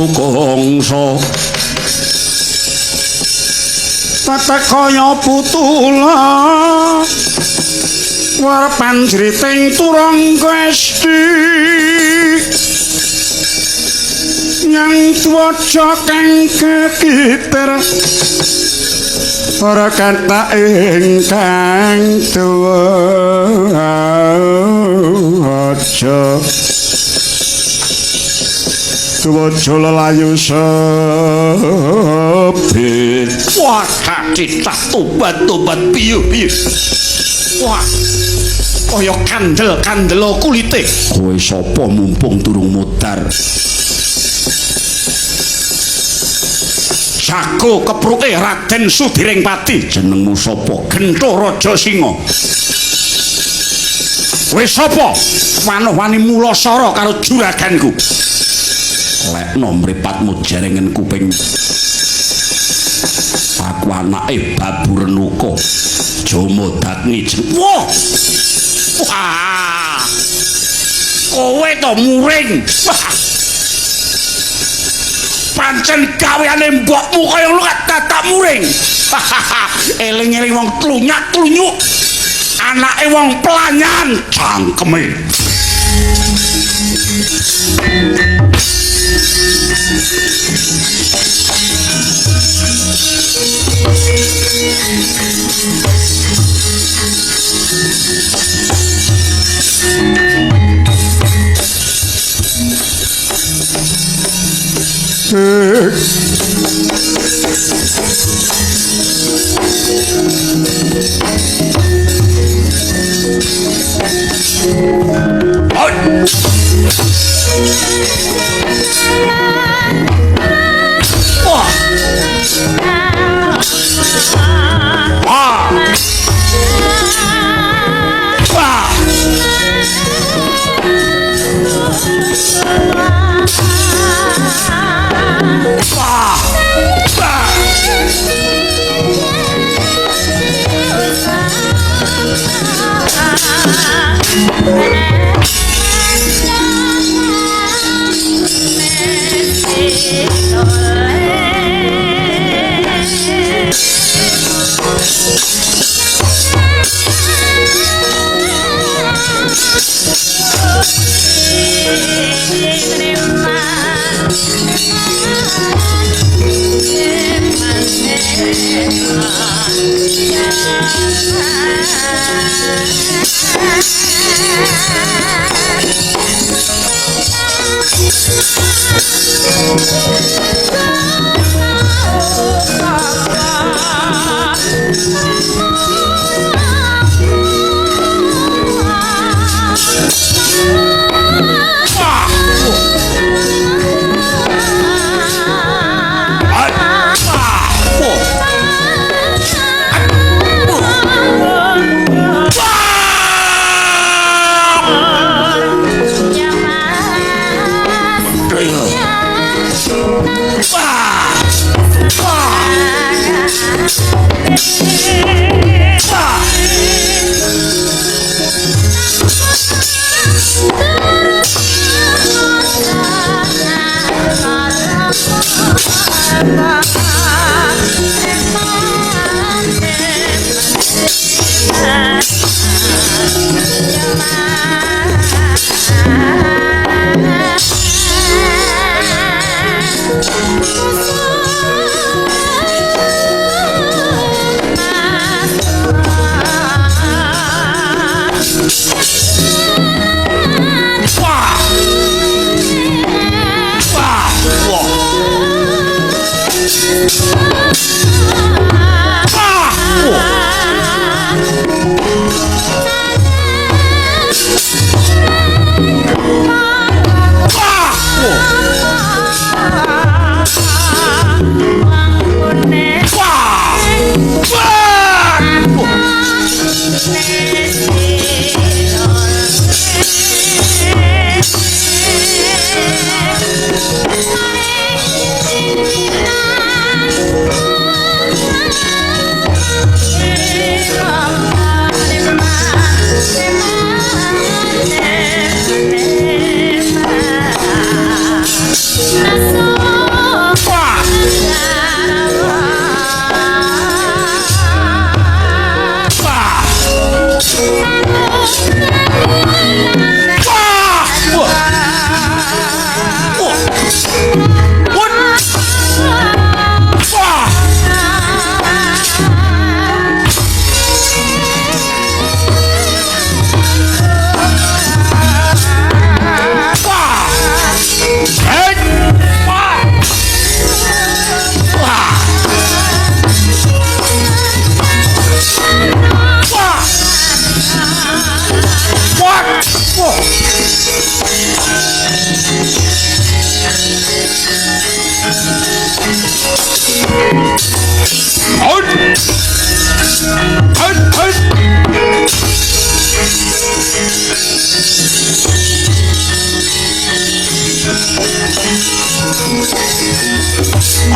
kongso tata kaya putula warpan jriting turang Gusti nyang tuwaca kang kekiter ora kata ingkang tuwa aja tuwaca lelayu sepit wah cita tobat piye wah kaya kandel kulite kowe sapa mumpung durung modar Jago kepruke Raden Sudiringpati jenengmu sapa Gentha Raja Singa kowe sapa wani mulasara karo juraganku lekno mripatmu jarengen kuping aku anake Babu Renuka Jomodatni wah kowe to muring pancen gaweane mbokmu kaya lu tak muring eling-eling wong tlunyak-tlunyuk anake wong pelanyan cangkeme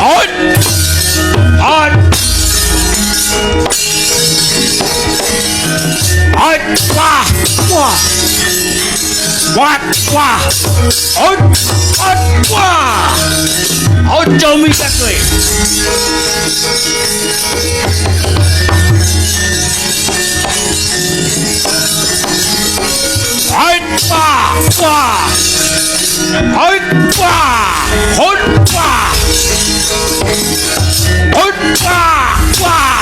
Hot. Hot. Hot. Wah. Wah. What? Wah. Hot. Hot. Wah. Ojo mikat kowe. Hot. Wah. Wah. Hot. Wah. Hot. Wah. Hot. Wah. Wah. Hot. Wah. Wah.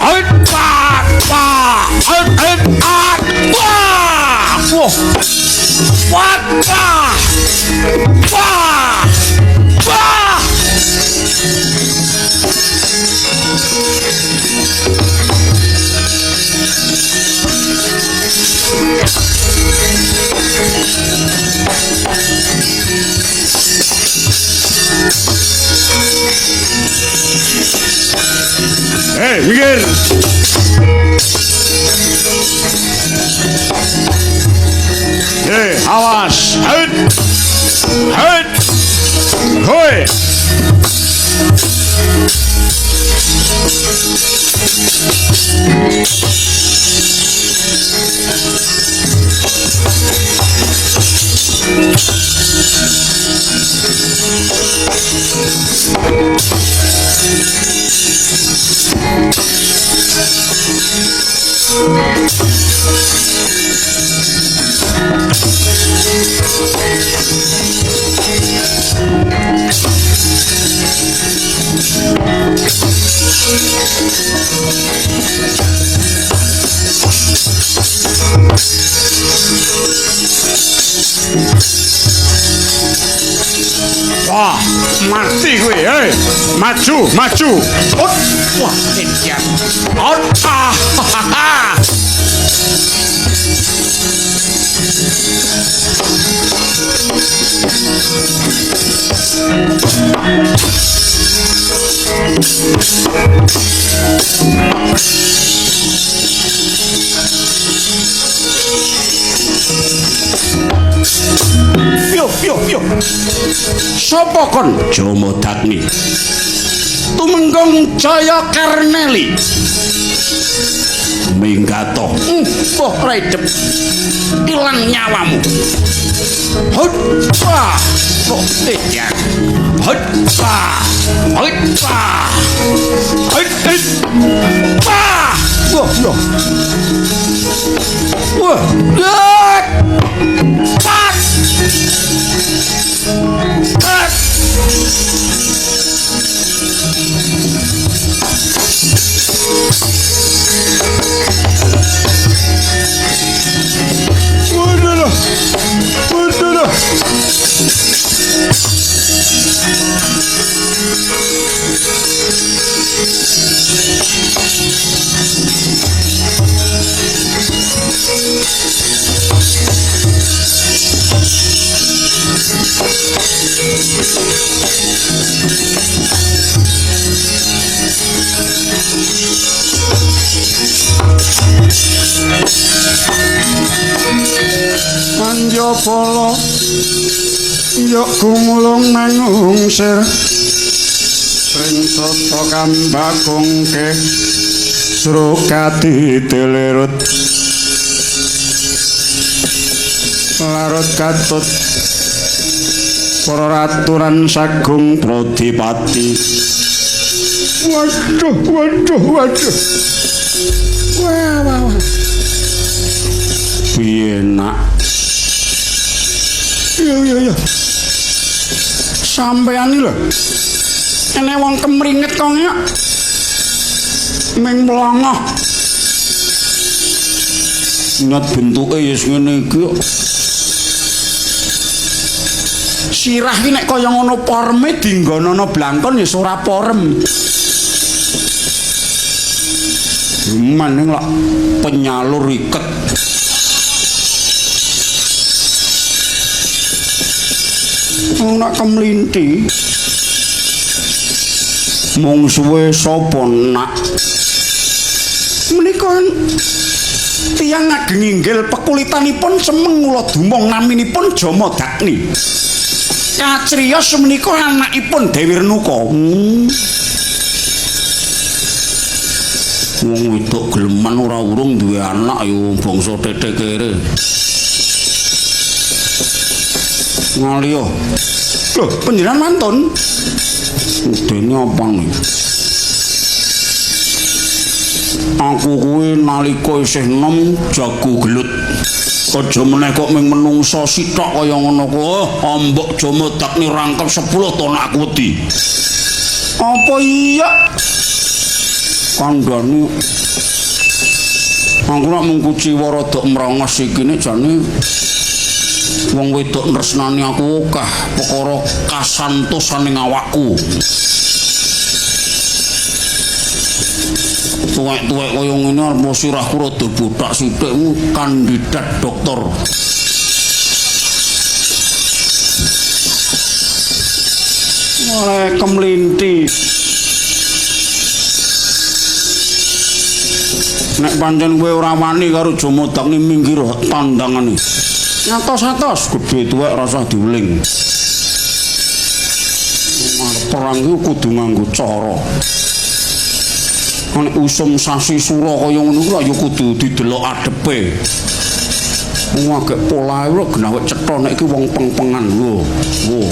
Hot. Hot. Hot. Wah. Wah. What? Wah. Wah. Wah. Hey, Miguel. Hey, awas. Hut. Hut. Hoi. Wah, mati kowe, hei. Maju, maju. Wah, edan. Ah. Yo. Sopo kon? Jomo Dagni. Tumenggong Jaya Karneli. Minggato. Wah, redep. Ilang nyawamu. Hut. Wah. Kok edan. Hut. Wah. Hut. Wah. Hut. Wah. Wah. Wah. Wah. Wah. Waduh. Anjapala yok gumulung mangungsir sring tata kambakungke srukati telerut larut katut para raturan sagung pradipati. Waduh. Wah. Piye nak? Iya. Sampeyan iki lho. Ene wong kemringet kok ya. Ming mlongoh. Nyat bentuke ya ngene iki. Sirah ki nek kaya ngono porme dinggonana blangkon ya ora porem. Maning lak penyalur iket. Nak kemlinti mung suwe sapa nak menika tiyang ngageng inggil pekulitanipun semeng kula dumong naminipun Jomo Dagni Kacriyos menika anakipun Dewi Renuka. Wong wedok geleman ora urung duwe anak yo bangsa tetek kere. Ngaliyo. Loh, panjenengan mantun. Dene apa nih? Aku kuwi nalika isih enom jago gelut. Aja meneh kok mung menungsa sithik kaya ngono kuwi. Ambek jomodak nirangkep 10 ton aku wedi. Apa iya? Kandhane aku nek mung kuciwa rada mrongos iki nek jane wong wedok tresnani aku akeh perkara kasantosaning awakku. Tuwek-tuwek kaya ngene arep sirahku rada botak sithik kandidat doktor. Oleh kemlinti. Nek pancen kowe ora wani karo jomodak ni minggir tandangane. Ngatos-atos gedhe tuwek rasa diuling. Perang iku kudu nganggo cara. Nek usum sasi sura kaya ngono kuwi ya kudu didelok adepe. Wong agek polahe lho genawe cetha nek iki wong peng-pengan lho. Wo.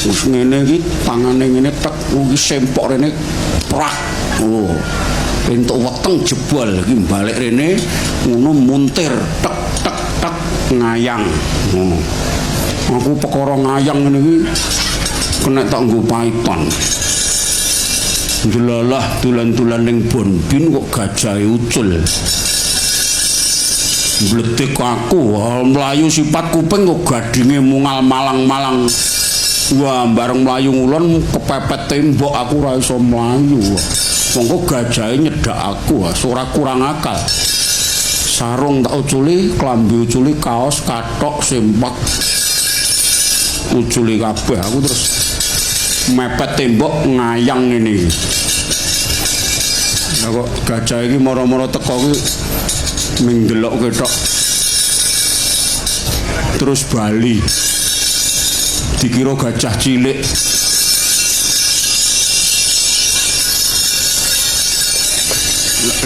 Wis ngene iki tangane ngene tek iki sempok rene prak. Oh. Entuk weteng jebol iki balik rene ngono muntir tek tek tek ngayang. Aku perkara ngayang ngene iki kena tak nggo paitan. Jelalah tulan-tulan ning bonbin kok gajahe ucul. Bletik aku mlayu sifat kuping kok gadinge mungal malang-malang. Wah, bareng mlayu ngulon kepepet tembok aku ora iso mlayu. Wong gajahe nyedak aku, ora kurang akal. Sarung tak uculi, klambi uculi, kaos, kathok, sempak. Uculi kabeh aku terus mepet tembok ngayang ngene. Lah kok gajah iki mara-mara teko kuwi ming delok ketok. Terus bali. Dikira gajah cilik.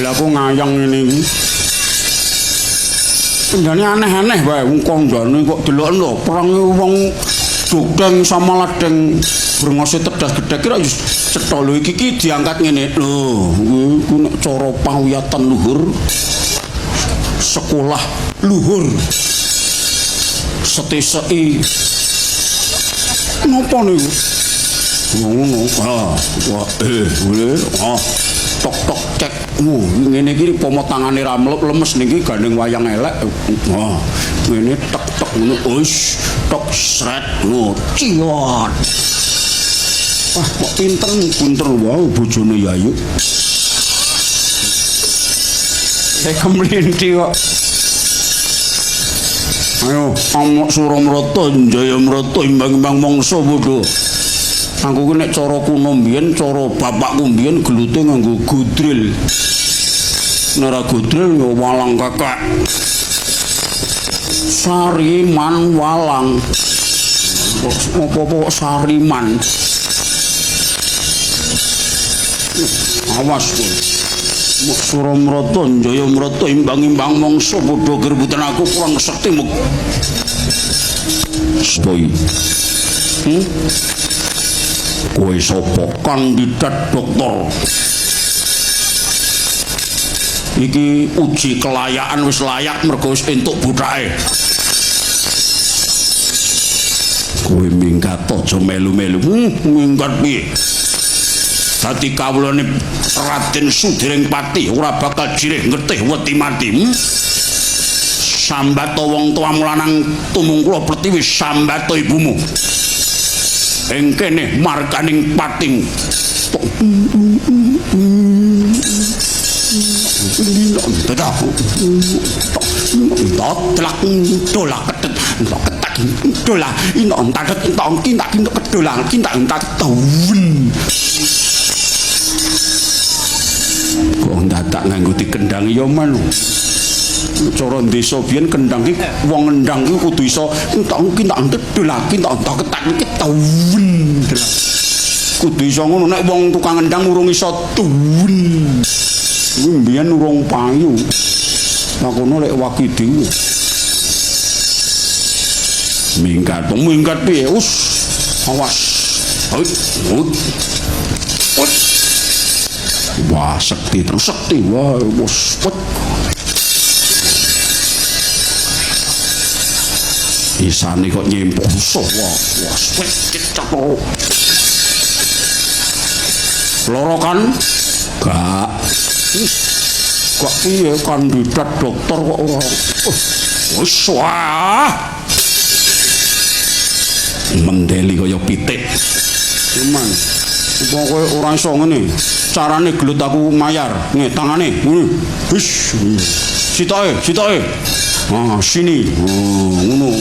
Lah aku ngayang ngene iki. Pendane aneh-aneh wae wong kandhane kok deloken lho perang wong dogeng sama ladeng brengose tedas gedhe kira wis cetha lho iki diangkat ngene lho iku nek cara pawiyatan luhur sekolah luhur seteseki napa niku ngono wah boleh tok tok cek ngene iki pomo tangane ra lemes niki gandeng wayang elek wah ngene tek tek ngono wis tok sret ngono ciot wah kok pinter wae bojone Yayu kemlinti kok ayo amok Suramrata Jayamrata imbang-imbang mangsa bodho. Aku ki nek cara kuno mbiyen, cara bapakku mbiyen gelute nganggo godril. Nek ora godril ya walang kakak. Sariman walang. Apa-apa sariman. Awas kowe. Muk Suramrata Jayamrata imbang-imbang mangsa padha gerebutan aku kurang sekti muk. Stoi. Kowe sapa kandidat doktor? Iki uji kelayakan wis layak mergo wis entuk buthake. Kowe minggat aja melu-melu. Minggat piye? Dadi kawulane Raden Sudirengpati ora bakal jireh ngetih wedi mati. Sambat wong tuamu lanang tumungkula Pertiwi sambat ibumu. Ing kene marganing pating tedak dotlak dolak ketet ketak dolah ino entak entong kintak kedolang kintak entak tawun kok dadak nganggo dikendang ya man cara desa biyen kendang ki wong ngendang ki kudu iso entak delaki entak ketak iki tuwun. Kudu iso ngono nek wong tukang ngendang urung iso tuwun. Kuwi mbiyen urung payu. Makono lek wakidi. Minggat piye? Awas. Wah, sekti terus sekti. Wah, bos. Isane kok nyempuk so. Wah, cecak. Loro kan? Gak. Kok piye kandidat dokter kok ora. Wis wah. Mendeli kaya pitik. Cuman pokoke ora iso ngene. Carane gelut aku mayar. Nih tangane. Wis. Sitoke. Ah, sini. Ngono.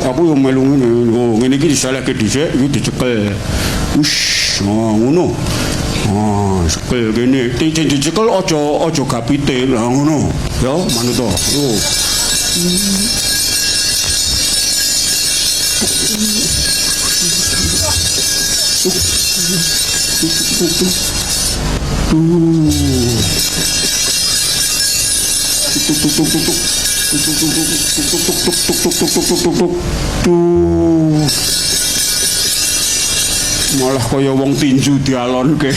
Aku yo melu ngene. Ngene iki disalahke dhisik, iki dicekel. Wis. Ngono. Cekel kene. Dicekel aja gapite. Lah ngono. Ya, manut to. Malah kaya wong tinju dialonke.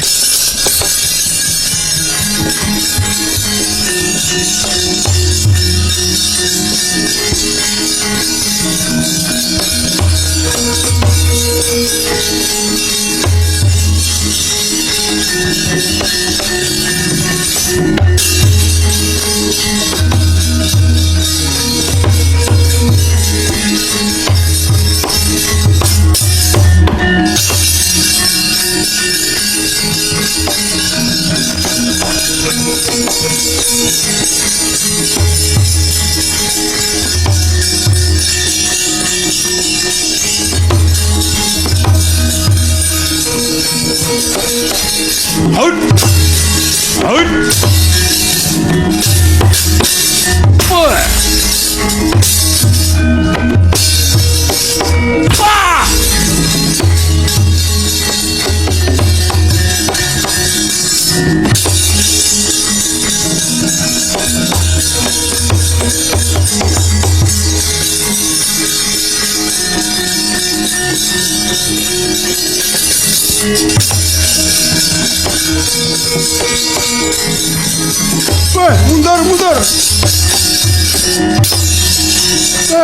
Mundur.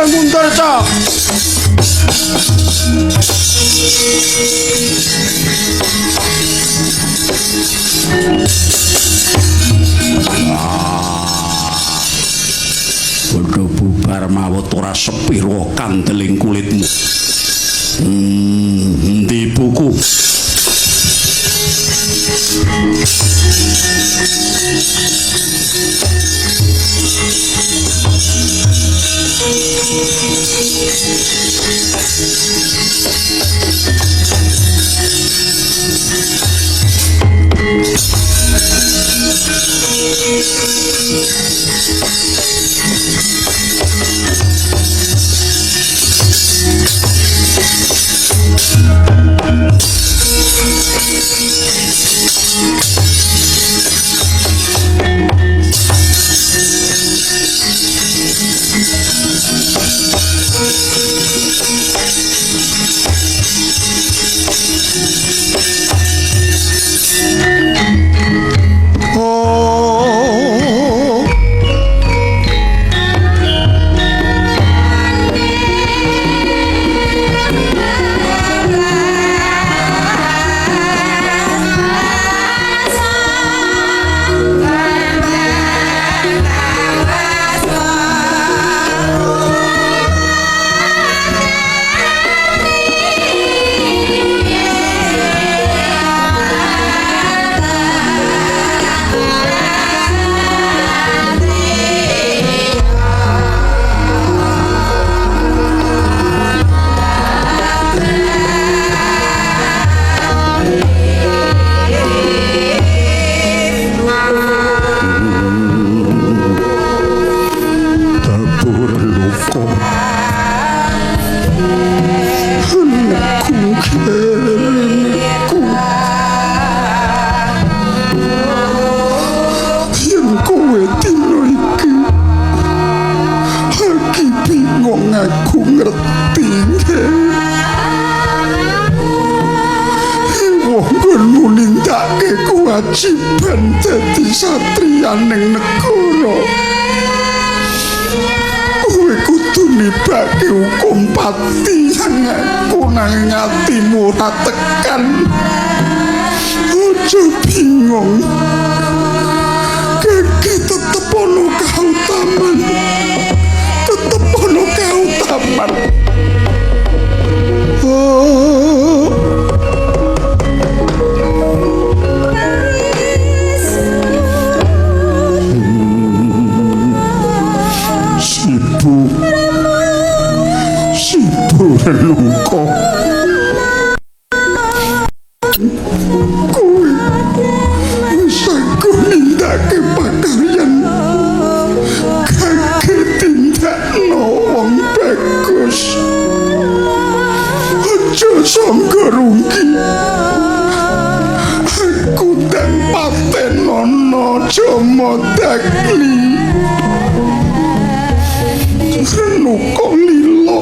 Mundur, Cok. Padha bubar mawut ora sepiro kandeling kulitmu. Endi buku? Herenku yen kowe dino iki lagi bingung aku ngerti wong nindakake kewajiban dadi satriya ning negara kowe kudu nibake hukum pati aku nang atimu ora tekan aja bingung kaki tetep ono kautaman oh sibu renungko kowe wis aku nindakake pakaryan kake tindakno wong bagus aja sangka rugi aku dan patenono Jomo Dagli Renuko lilo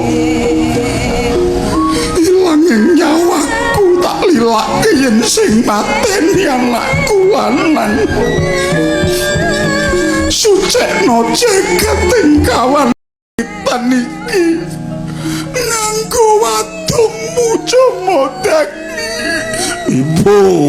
ilangin nyawaku tak lilake yen sing mateni anakku lanang sucekno jagat ing kawan iki nganggo wadungmu Jomo Dagli ibu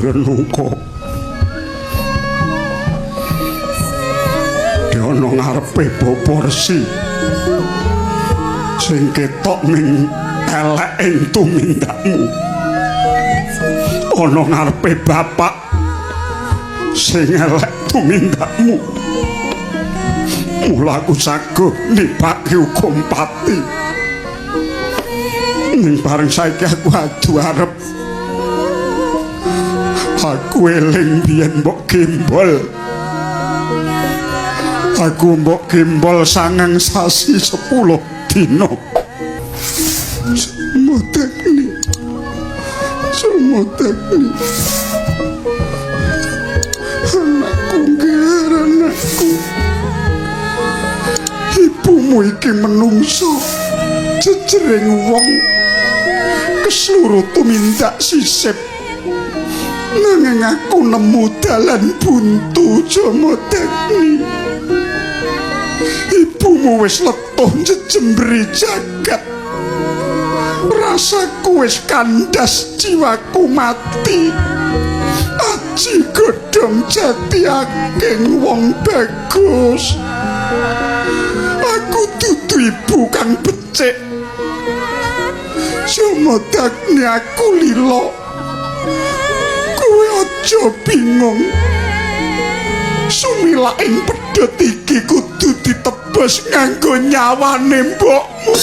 Renuko diono ngarepe Bopo Resi sing ketok ning elek ing tumindakmu ana ngarepe bapak sing elek tumindakmu mula aku saguh nibake hukum pati ning bareng saiki aku adu arep aku eling biyen mbok gembol aku mbok gembol 9 sasi 10 dina Jomo Dagli anakku nggih anakku ibumu iki menungso jejering wong kesluru tumindak sisip nanging aku nemu dalan buntu Jomo Dagli ibumu wis letih jejemberi jagat rasaku wis kandas jiwaku mati aji godhong jati aking wong bagus aku dudu ibu kang becik Jomo Dagli aku lilo aja bingung sumila ing pedhot iki kudu ditebus nganggo nyawane mbokmu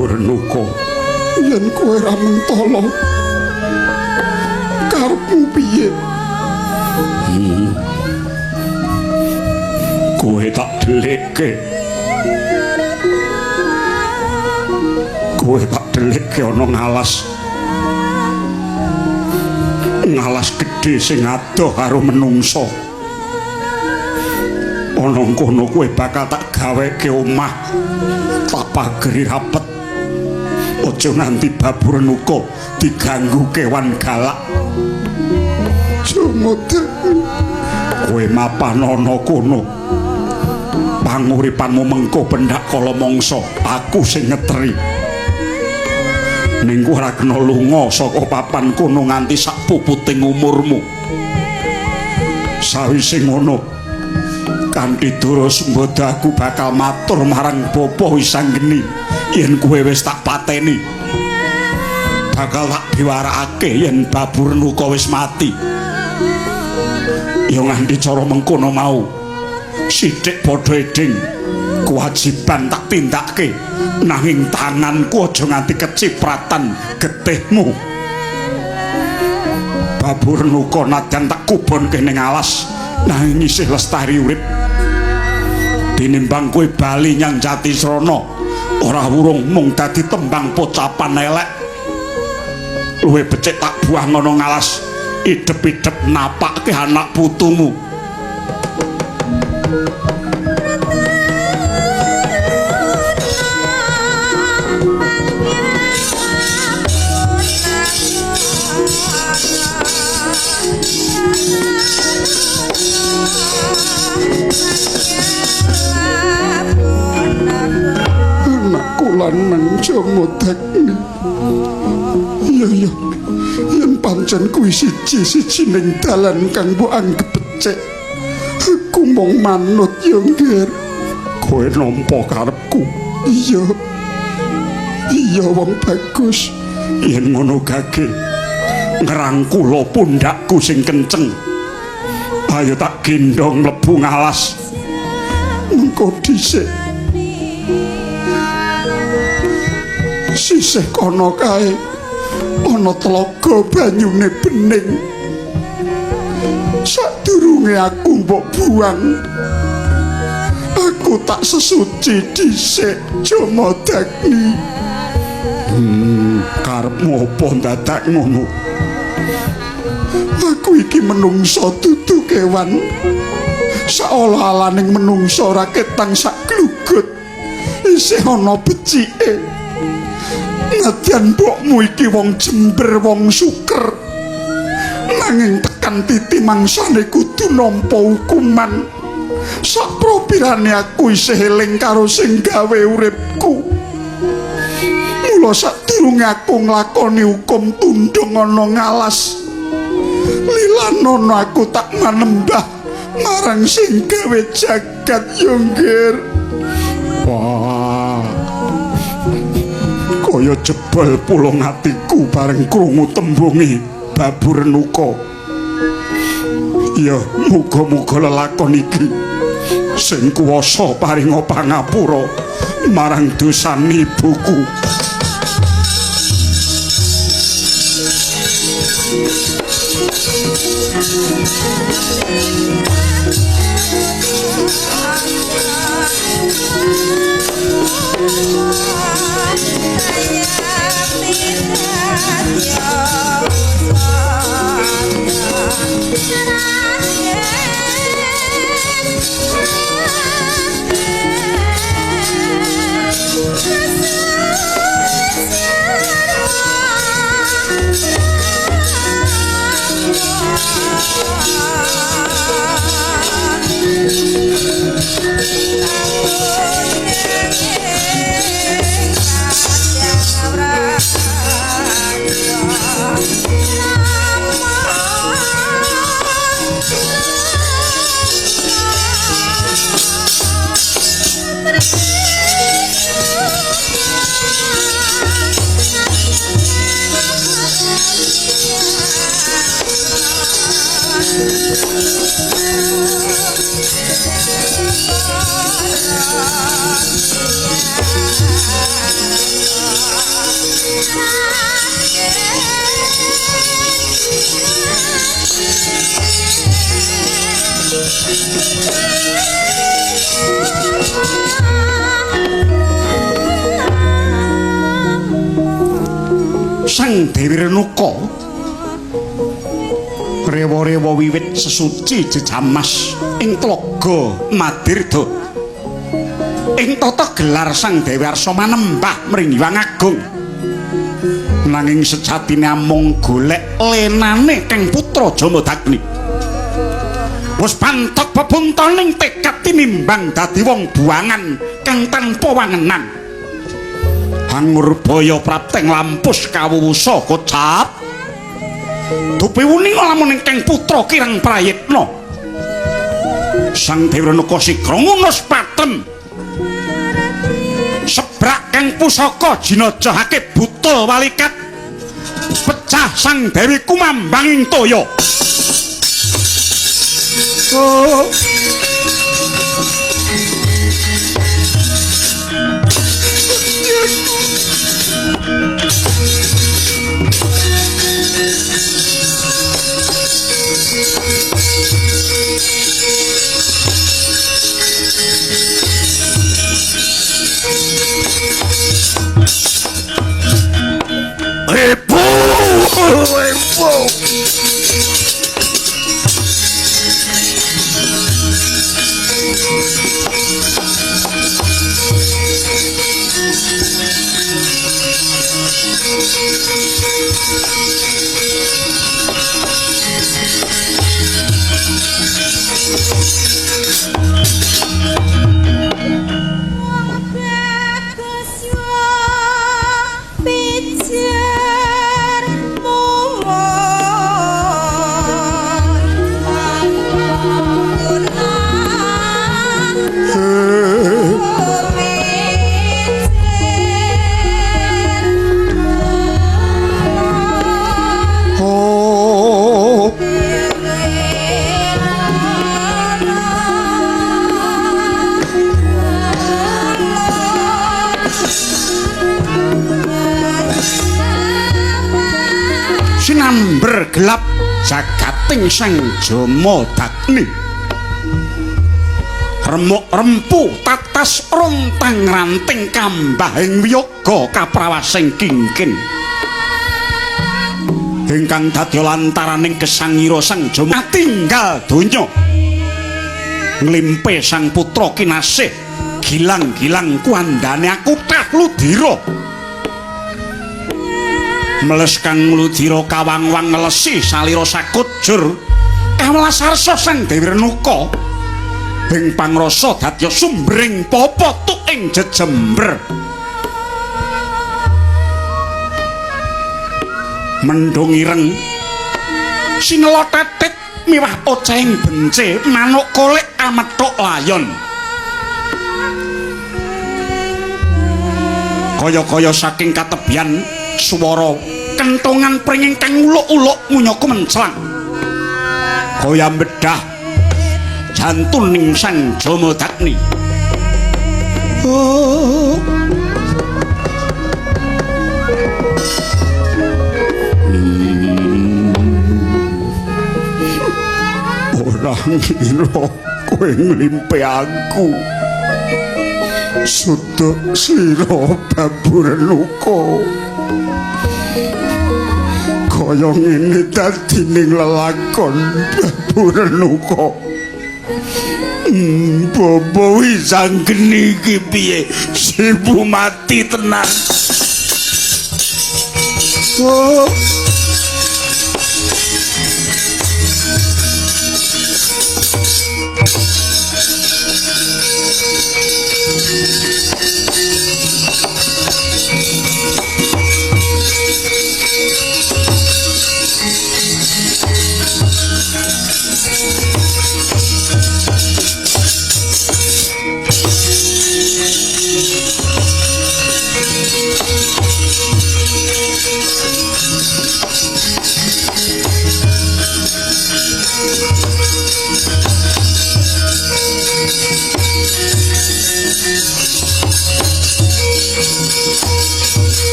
Renuko yen kowe ra mentolo karepmu piye tak delikke. Kowe tak delikke ana ngalas. Ngalas gedhe sing adoh karo menungso. Ana kono kowe bakal tak gaweke omah. Tak pageri rapet. Aja nanti Babu Renuka diganggu kewan galak. Jomote Kowe mapan ana kono. Panguripanmu mengko pendak kala mangsa, aku sing ngeteri. Ning kowe ora kena lunga saka papan kono nganti sak puputing umurmu. Sawise ngono, kanthi Dara Sembada aku bakal matur marang Bapa Wisanggeni yen kowe wis tak pateni. Bakal tak biwarakake yen Babu Renuka wis mati. Ya nganti cara mengkono mau sithik padha eding kewajiban tak tindake nanging tanganku aja nganti kecipratan getihmu. Babu Renuka najan tak kubonke ning alas nanging isih lestari urip. Tinimbang kowe bali nyang Jatisrana ora wurung mung dadi tembang pocapan elek. Luwih becik tak buah ngono ngalas idep-idep napakke anak putumu. anakku lanang Jomotekni. Iya yen pancen kuwi siji-sijining dalan kang mbok anggep becik, aku mung manut yo Ngger. Kowe nampa karepku. Iya wong bagus. Yen ngono gage ngrangkula pundakku sing kenceng. Ayo tak gendong mlebu ngalas. Engko dhisik sisih kono kae ana tlaga banyune bening. Sadurunge aku mbok buang, aku tak sesuci dhisik Jomotekni. Karepmu apa dadak ngono? Aku iki menungso dudu kewan. Saolah-olaning menungso ora ketang sak glugut. Isih ana becike. Nadyan mbokmu iki wong jember, wong suker. Nanging tekan titi mangsane kudu nampa hukuman. Sapropirane aku isih eling karo sing gawe uripku. Mula sadurunge aku nglakoni hukum tundung ana ngalas, lilanono aku tak manembah marang sing gawe jagat yo Ngger. Wah, kaya jebol pulung atiku bareng krungu tembunge Babu Renuka. Ya muga-muga lelakon iki sing kuwasa paringa pangapura marang dosane ibuku. Sang Dewi Renuka rewa-rewa wiwit sesuci jejamas ing tlaga Madirda. Ing tata gelar Sang Dewi Arsa manembah mring Hyang Agung. Nanging sejatine amung golek lenane kang putra Jamadagni. Wis pantok bebuntoning tekad tinimbang dadi wong buangan kang tanpa wangenan. Angurbaya prapteng lampus kawuwusa kocap. Dupi wuning lamun ingkang putra Kirang Prayitna. Sang Dewi Renuka sigra ngunus patem. Sebrak kang pusaka jinajahake butul walikat. Pecah Sang Dewi kumambanging toya. Oh. Sinamber gelap jagating Sang Jamadagni. Remuk rempu tatas rontang ranting kambahing wiyaga kaprawasing kingkin. Ingkang dadya lantaraning gesangira Sang Jamadagni tinggal donya. Nglimpe sang putra kinasih gilang-gilang kuandane aku tahludira. Meles kang ngludira kawang-wang ngelesi salira sakujur kawelas arsa Sang Dewi Renuka ing pangrasa dadya sumbering popotuk ing jejember. Mendung ireng sinela tetit miwah ocehing bence manuk kolek amethuk layon. Kaya-kaya saking katebian swara kentongan pringing kang uluk-uluk ngunyaka menclang. Kaya mbedah jantuning Sang Jamadagni. Oh. Ora ngira kowe nglimpe aku. Suduk slira Babu Renuka. Kaya ngene dadining lelakon Babu Renuka. Bobo isang geni iki piye? Sibu mati tenan. Oh.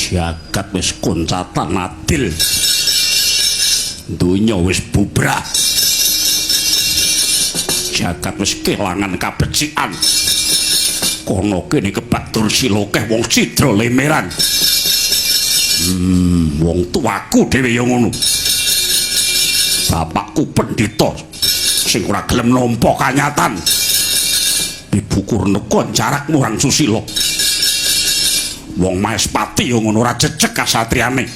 Jagat wis koncatan adil. Donya wis bubrah. Jagat wis kelangan kabecikan. Kono kene kebak Dursila keh wong cidra lemeran. Wong tuaku dhewe ya ngono. Bapakku pendhita sing ora gelem nampa kanyatan. Ibuku nekon jarak murang Susila. Wong Maespati yo ngono ora jejeg kasatriane.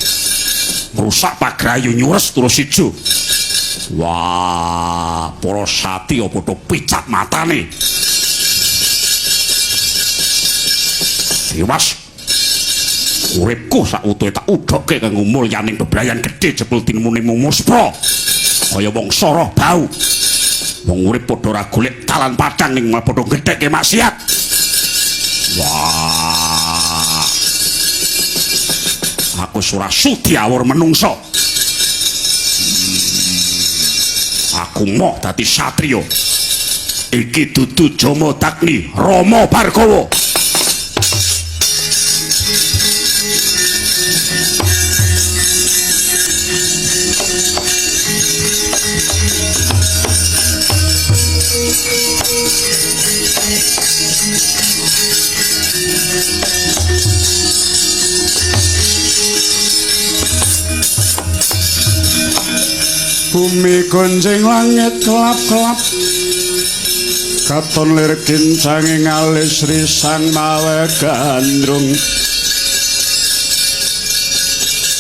Ngrusak pagrayu nyures terus ijo. Wah, para satya padha picak matane. Dewas. Uripku sak utuhe tak udhokke kanggo mulyaning bebrayan gedhe jebul tinemune Muspra. Kaya wong soroh bau. Wong urip padha ora golek dalan padhang ning malah padha gedhekke maksiat. Wah. Aku ora sudi awur menungso. Aku mau dadi satriya. Iki dudu Jama Dagni Rama Bargawa. Bumi gonjing langit kelap-kelap katon lir kincanging alis risang mawe gandrung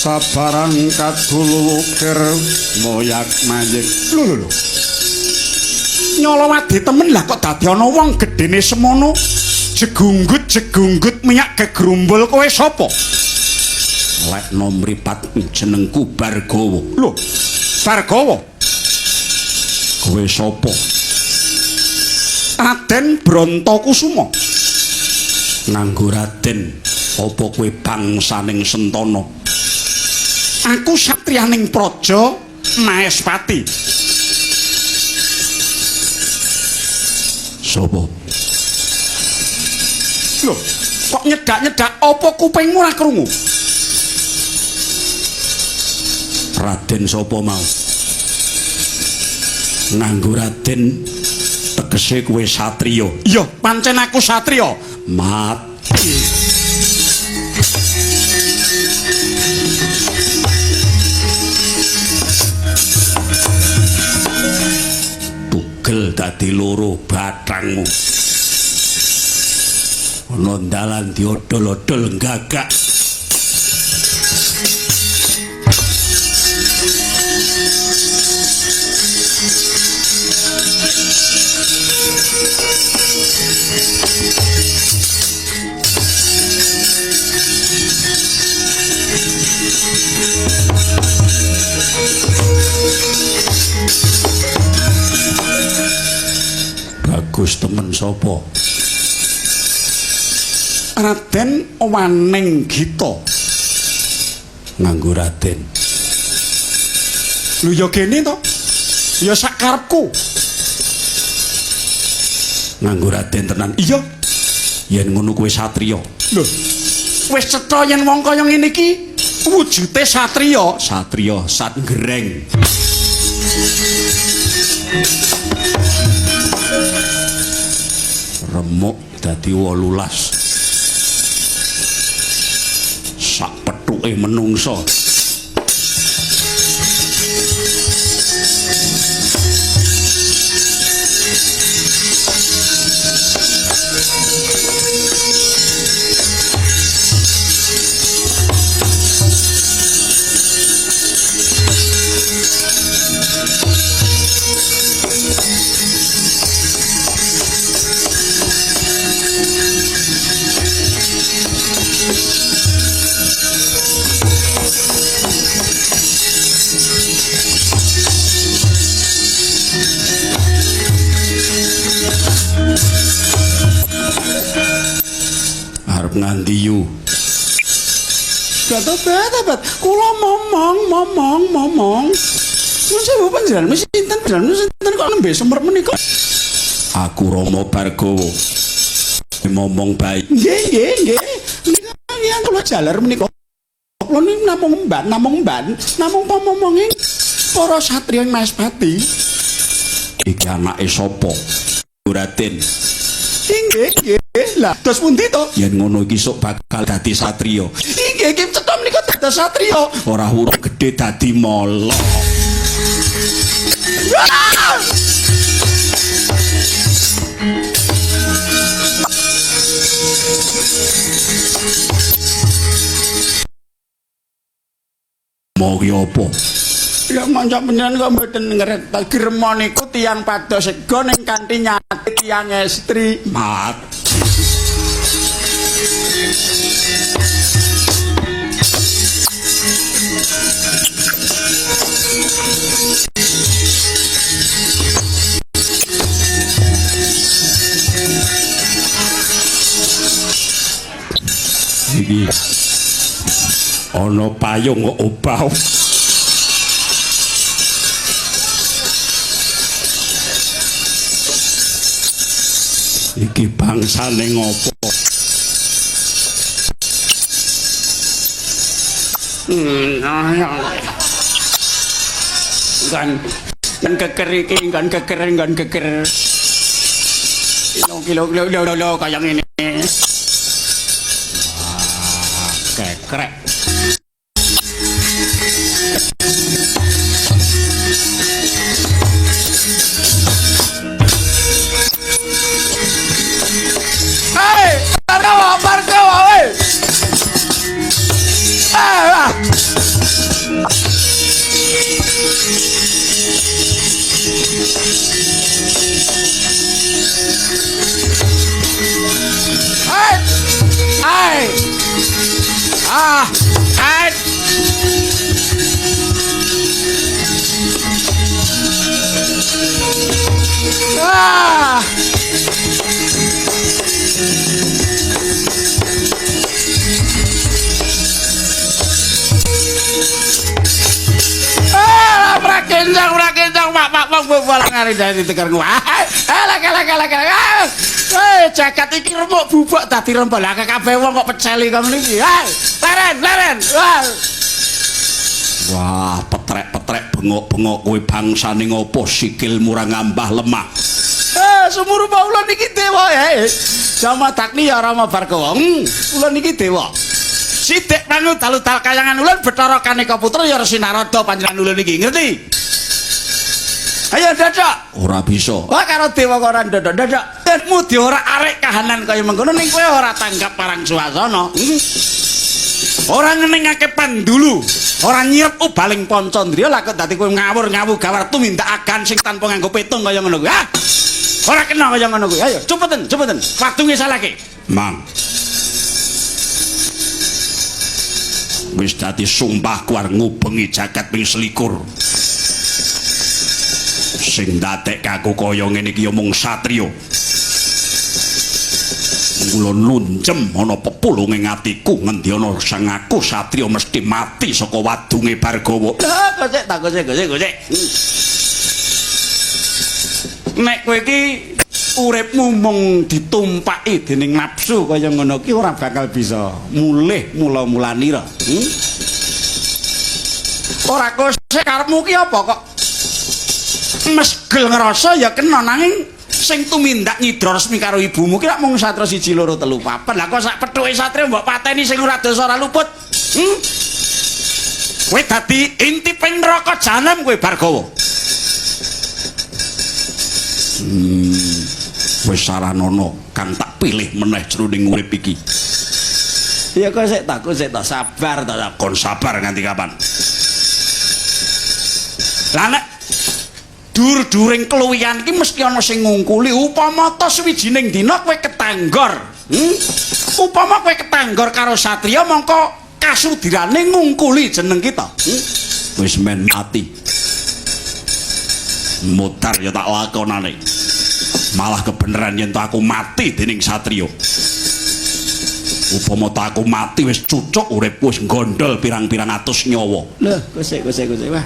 sabarang kadulukir moyak mayik lho nyolowati temen lah kok dadi ana wong gedene semono jegunggut minyak gegrumbul kowe sapa lek nomripat jenengku Bargawa lho Bargawa kowe sapa Raden Brontokusuma nganggo Raden apa kowe bangsaning Sentana aku satriyaning praja Maespati sapa lho kok nyedak-nyedak apa kupingmu ora krungu Raden sapa mau nganggo Raden tegese kowe satriya iya pancen aku satriya mati tugel dadi loro bathangmu ana dalan diodol-odol gagak bagus temen sapa Raden Waning Gita nganggo Raden lho ya kene to ya sak karepku nganggo Raden tenan iya Yen ngono kowe satriya. Lho, wis cetha yen wong kaya ngene iki wujude satriya. Satriya sat gereng. Remuk dadi 18. Sak pethuke menungsa. Arep nganti yu. Bet, kula momong. Mun sewu panjenengan mesti sinten kok nembe semer menika. Aku Rama Bargawa. Momong baik. Nggih. Nika kula jalar menika. Kula niki namung pamomonging para satriya Maespati. Iki anake sapa? Raden. Nggih. Lah, dos pundi to? Yen ngono iki sok bakal dadi satriya. Nggih, cetha menika dados satriya. Ora huruf gedhe dadi mala. Mau ki apa? Ya manca panjenengan kok mboten ngerti grema niku tiyang pados sega ning kanthi nyati tiyang estri. Mat. Iki ana payung kok obah. Iki bangsane ngopo? Kan keker iki, kan keker. Kilo kaya ngene. Kekrek. Bargawa, weh. Prakencang, Pak, bolang ari dari tegar gua. Alah. Jagat iki remuk bubuk dadi rembal. Lah kabeh wong kok peceli kok mriki. Leren. Wah, petrek-petrek bengok-bengok kowe bangsane ngopo sikil murang ngambah lemah. Sumur kula niki dewa ya. Sama takni ya Rama Bargawa. Kula niki dewa. Sithik manut dalu-dal kayangan ulun Bathara Kanika Putra ya Resi Narada panjenengan ulun iki, ngerti? Ayo dadak. Ora bisa. Wah karo dewa kok ora dadak. Denmu di ora arek kahanan kaya mengkono ning kowe ora tanggap parang suasana. Ora ngeningake pandulu. Ora nyirep ubaling Pancandriya lha kok dadi kowe ngawur-ngawur gawar tumindak agan sing tanpa nganggo petung kaya ngono kuwi. Ora kena kaya ngono kuwi. Ayo cepeten. Wadunge salahke. Mang. Wis dadi sumpahku arep ngubengi jagat ping 21. Sing ndadekke aku kaya ngene iki ya mung satriya. Kula nunjem ana pepulung ing atiku ngendi ana sang aku satriya mesti mati saka wadunge Bargawa. Lah gosek. Nek kowe iki uripmu mung ditumpaki dening nafsu kaya ngono ki ora bakal bisa mulih mula-mulanira. Ora kose karepmu ki apa kok mesgel ngerasa ya kena nanging sing tumindak nyidra resmi karo ibumu ki lak mung satra 1 2 3 4. Lah kok sak pethuke satria mbok pateni sing ora dosa ora luput. Kowe dadi inti ping neraka jahanam kowe Bargawa. Wis saranana kang tak pilih meneh jroning urip iki. Ya kok sik tak sabar ta kon sabar nganti kapan? Lah nek dur-during keluwihan iki mesti ana sing ngungkuli upama ta suwijining dina kowe ketanggor. Upama kowe ketanggor karo satriya mongko kasudirane ngungkuli jeneng kita. Wis men mati. Mutar ya tak lakonane. Malah kebenaran yen aku mati dening satriya. Upama ta aku mati wis cucuk uripku wis gondol pirang-pirang atus nyawa. Lho, kusik wah.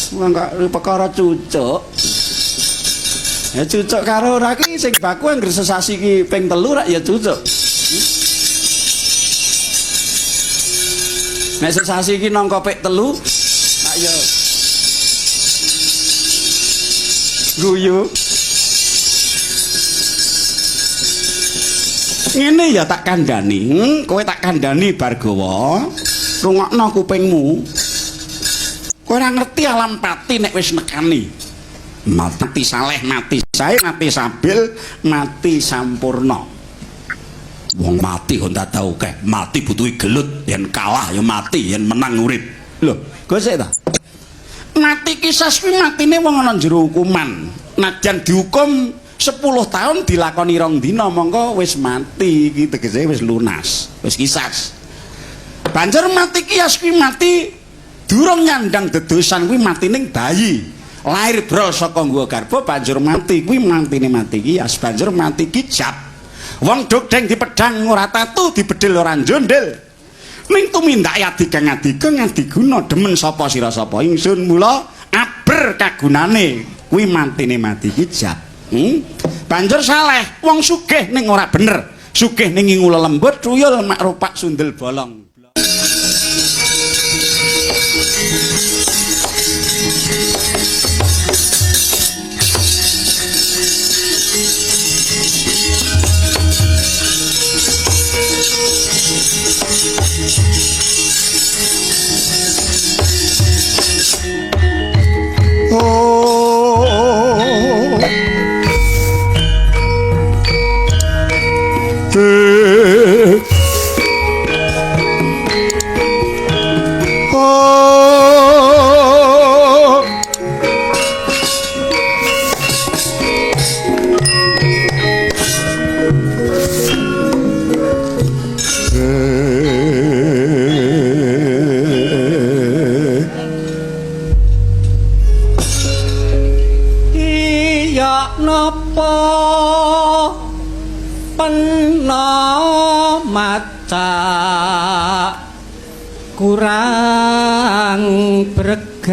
Enggak perkara cucuk. Ya cucuk karo ora ki sing baku anggere sesasi ki ping 3 rak ya cucuk. Nek sesasi ki nangka pik 3 tak ya guyu. Ngene ya tak kandhani, kowe tak kandhani Bargawa. Rungokno kupingmu. Kowe ora ngerti alam pati nek wis nekani. Mati saleh, mati sae, mati sabil, mati sampurna. Wong mati kok ndak tau kek, mati butuhi gelut, yen kalah ya mati, yen menang urip. Lho, gosek ta? Mati kisah kuwi matine wong ana jero hukuman. Najan dihukum 10 tahun dilakoni 2 dina mongko wis mati iki tegese wis lunas, wis kisas. Banjur mati kias kuwi mati durung nyandang dedosan kuwi matining bayi. Lair bro saka nggo garba banjur mati kuwi mantine mati kias, banjur mati kijab. Wong dogdeng dipedhang ora tatu, dibedhil ora njondel. Ning tumindak adigang adiguna demen sapa sira sapa ingsun mula aber kagunane kuwi mantine mati kijab. Banjur saleh wong sugih ning ora bener, sugih ning ngula lembut tuyul mak rupak sundel bolong. Kurang bergas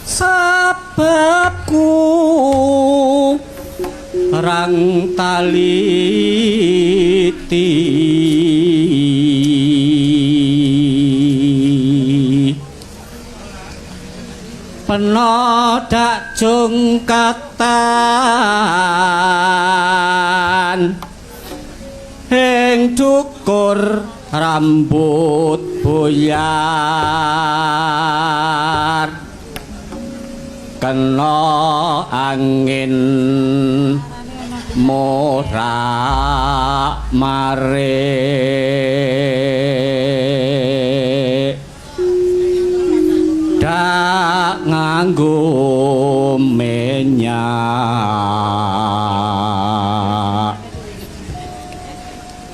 sebabku rang taliti penodak jungkatan ing dukur rambut boyar kena angin morak marik dak nganggo minyak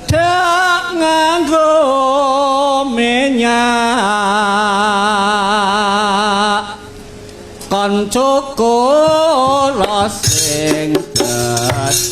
dak nganggo minyak kancaku sing gedhe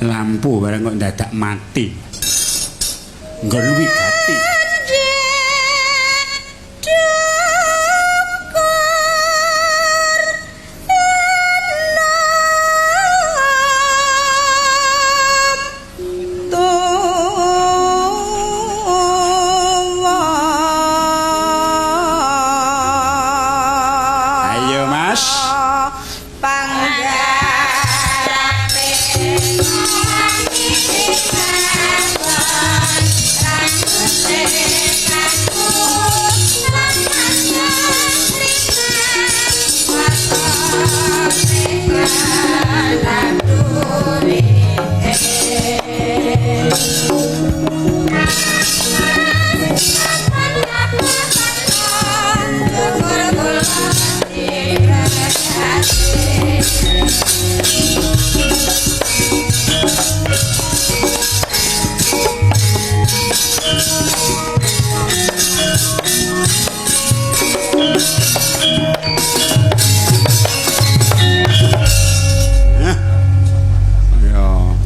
Lampu bareng kok dadak mati. Nggon wigati. Ayo Mas.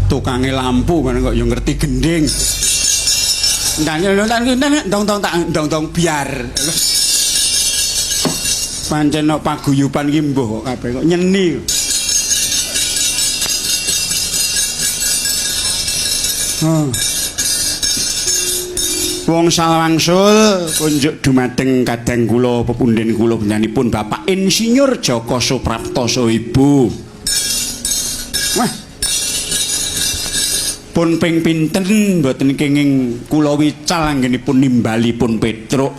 Tukange lampu kan kok yo ngerti gending. Ndang biar. Pancen nok paguyuban ki mbuh kok kabeh kok nyeni. Wong salawangsul kunjuk dumateng kadang kula pepundhen kula panjenenganipun Bapak Insinyur Joko Suprapto saha Ibu. Wah. Pun ping pinten mboten kenging kula wical anggenipun nimbalipun Petruk.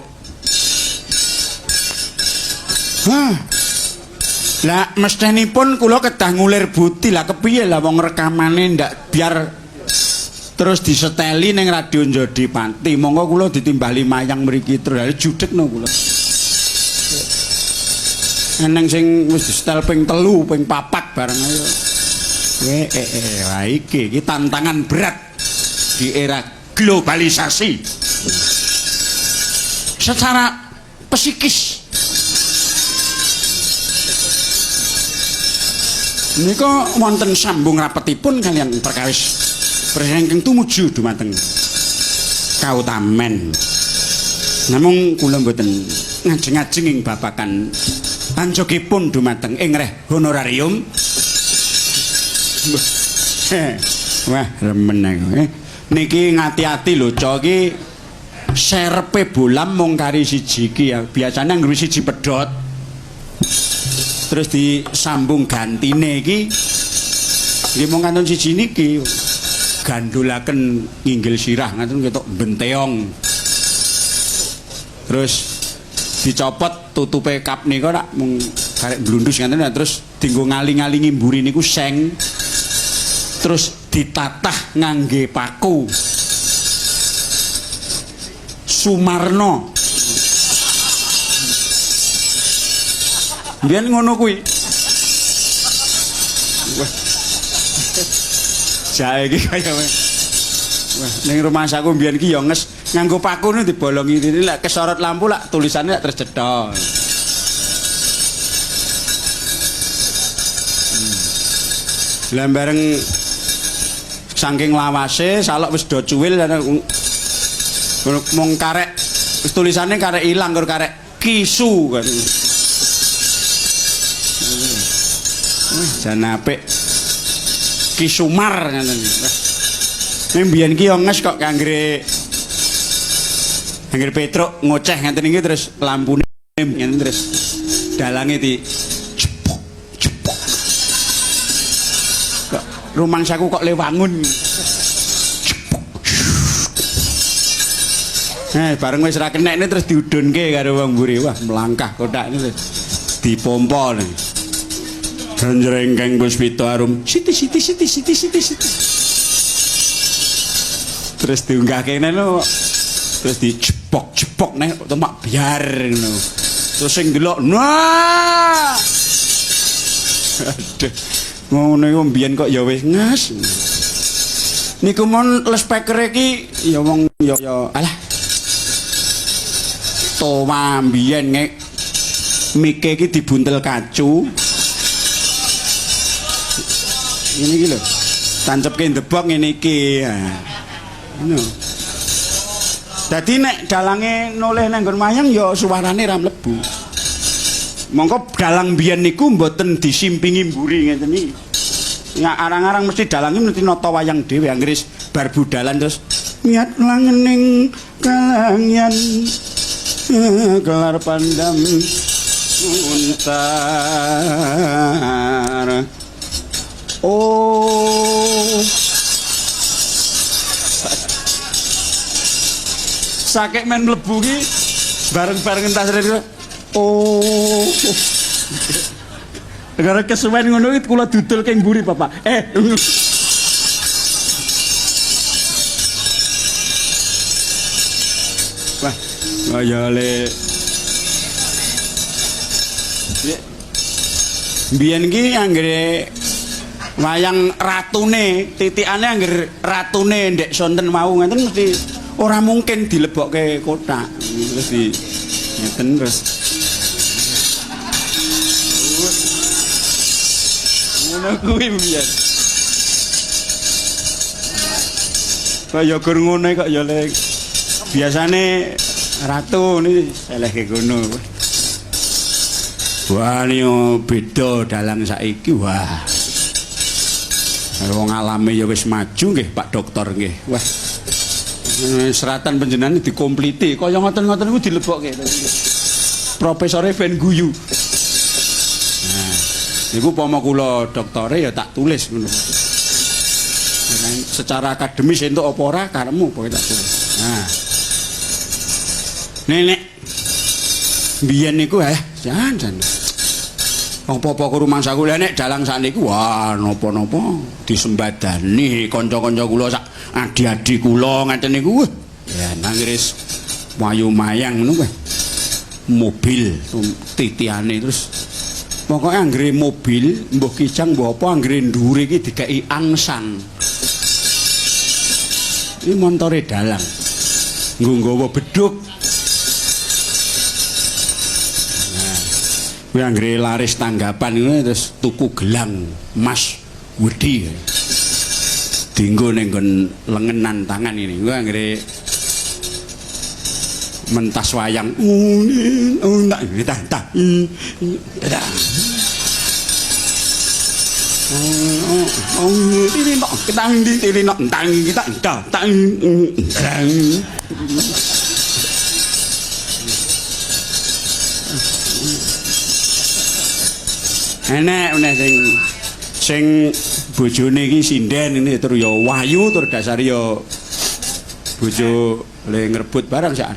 Lah mestenipun kula kedah ngulir buti lah kepiye lah wong rekamane ndak biar terus diseteli ning Radio Jodipati. Monggo kula ditimbali mayang mriki terus judekno kula. Eneng sing wis disetel ping 3, ping 4 bareng ayo. Wah iki tantangan berat di era globalisasi. Secara psikis nika wonten sambung rapetipun kalian perkawis presiden tumuju dumateng kautamen. Namung kula mboten ngajeng-ajeng ing babagan panjogipun dumateng ing reh honorarium. Wah, remen aku. Niki ngati-ati lho, Cok iki serepe bolam mung kari siji iki ya. Biasane nggo siji pedhot. Terus disambung gantine iki. Nggih mung kanton siji niki. Gandulaken nginggil sirah ngaten ketok benteong. Terus dicopot tutupe kap nika nak mung karek blundus ngaten terus dienggo ngaling-alingi mburi niku seng. Terus ditatah ngangge paku. Sumarno. Biyen ngono kuwi. Wah. Jae iki kaya wah ning rumah saku mbiyen iki ya nges nganggo paku niku dibolongi ini lek kesorot lampu lak tulisannya lak terus cetha. Lah bareng saking lawase salok wis do cuwil mung karek tulisannya karek ilang karo karek kisu kan. Jan apik Ki Sumar ngoten. Ning mbiyen ki yo nges kok kanggere Petruk ngoceh ngeten iki terus lampune ngeten terus dalange di jepok jepok. Kok rumangsaku kok lewangun. Bareng wis ra kenekne terus diudunke karo wong mburi. Wah, melangkah kothakne terus dipompo nih. Jrengkeng Puspita Arum. Siti. Terus diunggah kene lho. Terus dijepok-jepok nek temak biar ngono. Terus sing delok, "Wah!" Aduh. Ngono iku mbiyen kok ya wis nges. Niku mon les speaker iki ya wong ya alah. Toma mbiyen nek mike iki dibuntel kacu. Ini iki lho. Tancepke ndebok ngene iki. Ngono. Dadi nek dalange noleh nang nggon wayang ya suarane ra mlebu. Mongko dalang mbiyen niku mboten disimpingi mburi ngeten iki. Ya arang-arang mesti dalange mesti nata wayang dhewe anggris bar budalan terus niat langening kalangyan kelar pandam untar. Oh sakit men mlebu ki bareng-bareng entas rene. Oh negara kesuwen ngono iki kula dudul keng mburi Bapak. Wah, kaya le mbiyen ki anggere wayang ratune titikane angger ratune ndek sonten mau ngeten mesti ora mungkin dilebokke kotak terus di ngeten terus ngono kuwi mbiyen kaya gur ngono kok ya le biasane ratu niki eleh ngono. Wah niku beda dalang saiki wah. Wong alame ya wis maju nggih Pak Dokter nggih. Wah. Seratan panjenengan dikompliti kaya ngoten-ngoten niku dilebokke. Profesore ben guyu. Nah, niku upama kula doktore ya tak tulis ngono. Secara akademis entuk apa ora karepmu pokoke tak tulis. Nah. Nenek biyen niku jan. Apa-apa ku rumangsaku lha nek dalang sakniku wah napa-napa disembadani kanca-kanca kula sak adi-adi kula ngaten niku. Ya nangris wayu mayang ngono kuwi. Mobil titiane terus pokoke anggere mobil mbuh kijang mbuh apa anggere ndhure iki dikeki angsan. Iki montore dalang. Nggo nggawa bedhug. Kuwi anggere laris tanggapan ngono terus tuku gelang emas wedi. Dienggo ning nggon lengenan tangan ini. Kuwi anggere mentas wayang. Enek meneh sing bojone iki sinden ini terus ya wayu tur dasar ya bojo le ngrebut barang sak.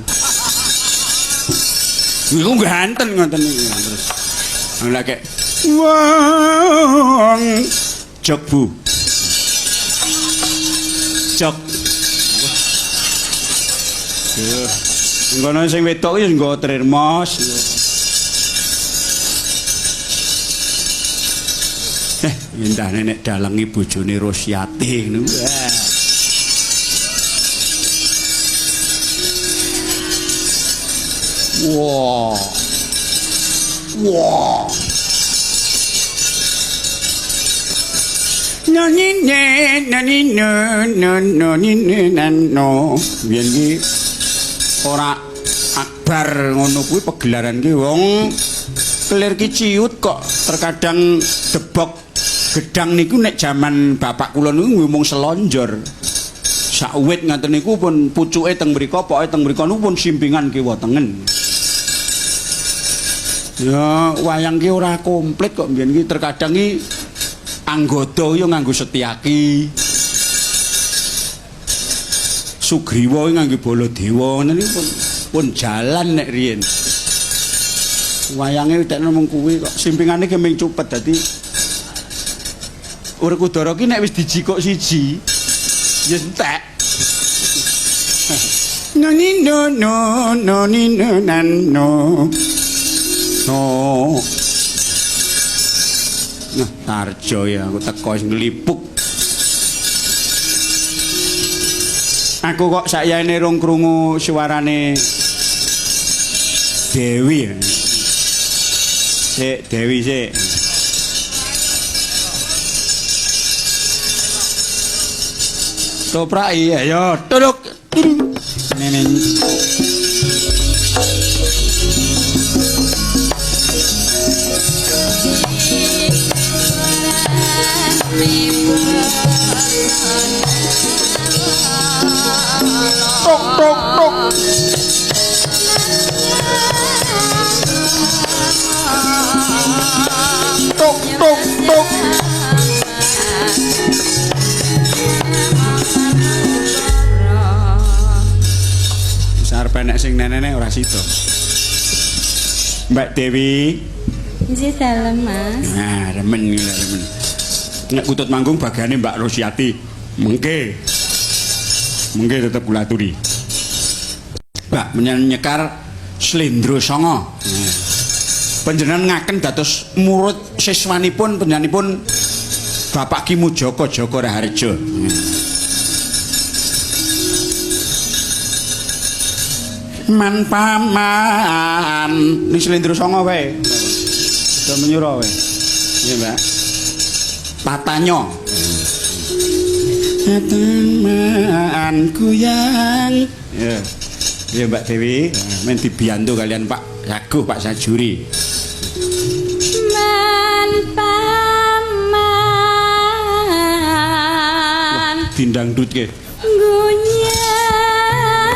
Iku ganten ngoten iki terus. Lah kek wong jog Bu. Jog. Ngono sing wedok iki nggo termos. Indah nenek dalangi bojone Rosyati ngono. Wah. Wah. Nani biyen iki ora akbar ngono kuwi pegelaran ki wong kelir ki ciut kok terkadang debok gedang niku nek jaman bapak kula niku mung selonjor. Sak wit ngaten niku pun pucuke teng mriku, pokoke teng mriku niku pun simpingan kiwa tengen. Ya wayang ki ora komplit kok mbiyen ki terkadang ki anggota yo nganggo Setyaki. Sugriwa nganggo Baladewa ngono niku pun jalan nek riyen. Wayange tekno mung kuwi kok simpingane ki mung cupet dadi Urkudara ki nek wis dijikok siji ya entek. Nani no no no ni no nan no. No. Nah, Tarjo ya aku teko wis nglipuk. Aku kok sayane rung krungu suarane Dewi. Sik Dewi sik. Toprak iya yo tuduk. Nenen. Tok tok tok. Tok tok tok. Sarep enek sing nenene ora sida. Mbak Dewi. Nggih dalem, Mas. Nah, remen iki remen. Nek kutut manggung bagane Mbak Rosyati. Mengke. Mengke tetep kula aturi. Mbak menyekar Slendra Sanga. Nah. Panjenengan ngaken dados murid siswanipun panjenenganipun Bapak Ki Mujaka Jaka Raharja. Man paman ning Slendra Sanga wae. Do menyura wae. Nggih, Mbak. Patanyo. Teman kuyang. Ya. Ya Mbak Dewi, men dibiyantu kalian Pak Saguh, Pak Sajuri. Man paman. Dindang dut ke. Gunyang jalan.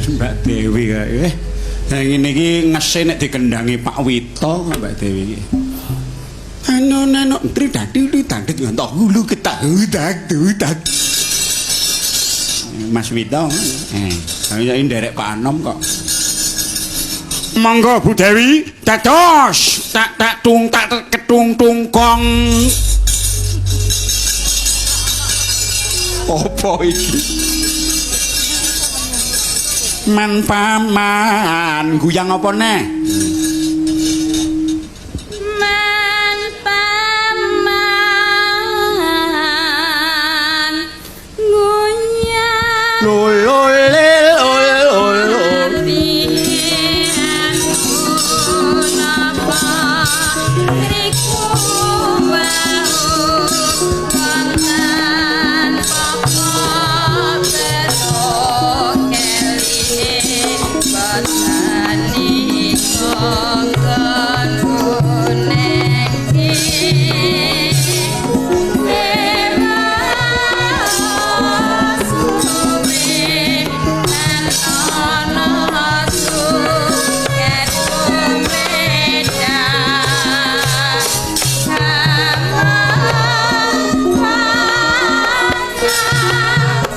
Mbak Dewi kae. Nah ngene iki ngese nek dikendangi Pak Wito Mbak Dewi iki. Anu tri dadi dandit ngantok hulu ketah udak. Mas Wito. Ini nderek Pak Anom kok. Monggo Bu Dewi, dados tak ketung tungkong. Apa iki? Man paman Guyang apa neh? Man paman Nguyang Lololel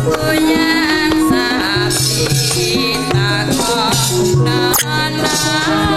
Goyang sapi takok nana